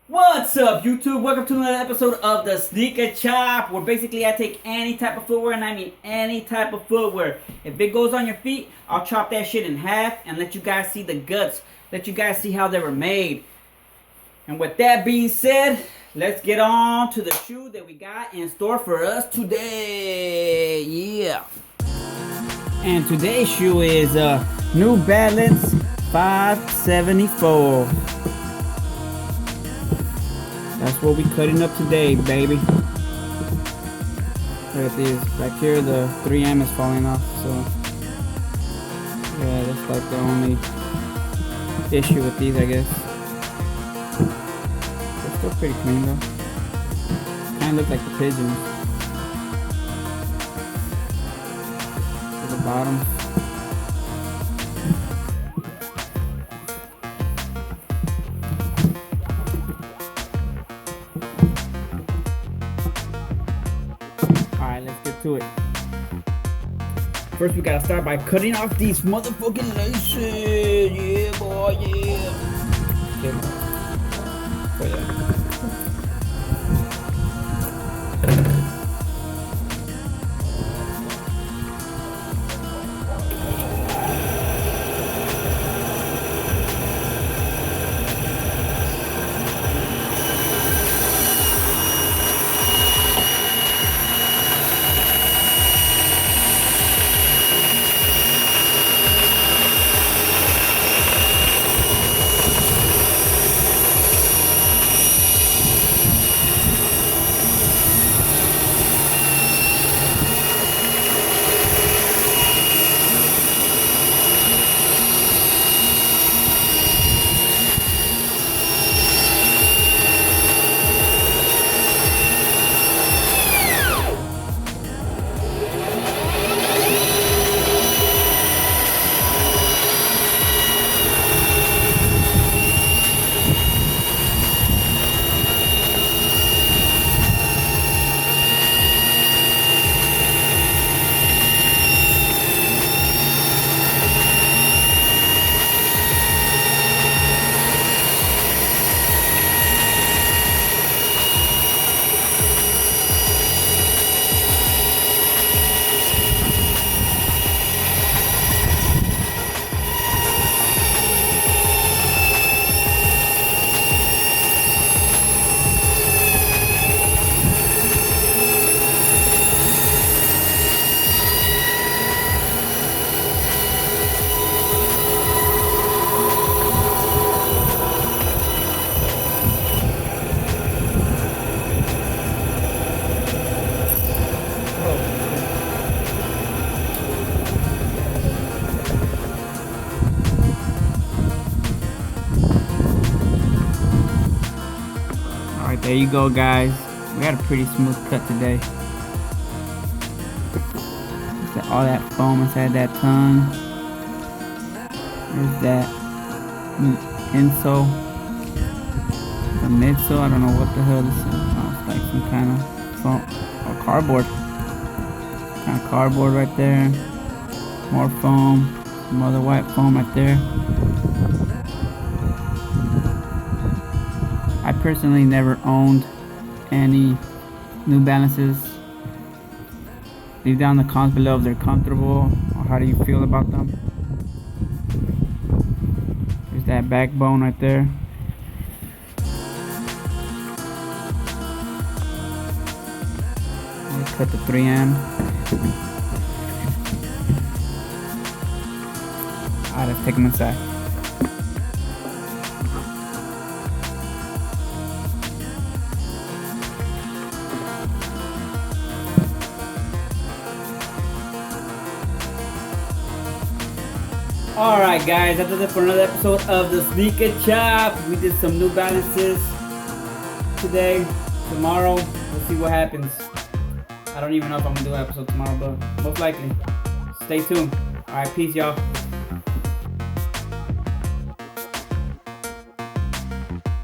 What's up, YouTube? Welcome to another episode of the Sneaker Chop, where basically I take any type of footwear, and I mean any type of footwear. If it goes on your feet, I'll chop that shit in half and let you guys see the guts. Let you guys see how they were made. And with that being said, let's get on to the shoe that we got in store for us today. Yeah. And today's shoe is a New Balance 574. That's what we cutting up today, baby. Look at these. Back here, the 3M is falling off, so yeah, that's like the only issue with these, I guess. They're still pretty clean though. Kind of look like the pigeons. At the bottom. Alright, let's get to it. First, we gotta start by cutting off these motherfucking laces. Yeah, boy, yeah. Okay. For that. Alright, there you go, guys. We got a pretty smooth cut today. All that foam inside that tongue. There's that insole. The midsole, I don't know what the hell this is. Oh, it's like some kind of foam or cardboard. Kind of cardboard right there. More foam. Some other white foam right there. I personally never owned any New Balances. Leave down the comments below if they're comfortable or how do you feel about them. There's that backbone right there. Let's cut the 3M. Alright, let's take them inside. Alright guys, that does it for another episode of the Sneaker Chop. We did some New Balances today. Tomorrow, we'll see what happens. I don't even know if I'm gonna do an episode tomorrow, but most likely. Stay tuned. Alright, peace y'all.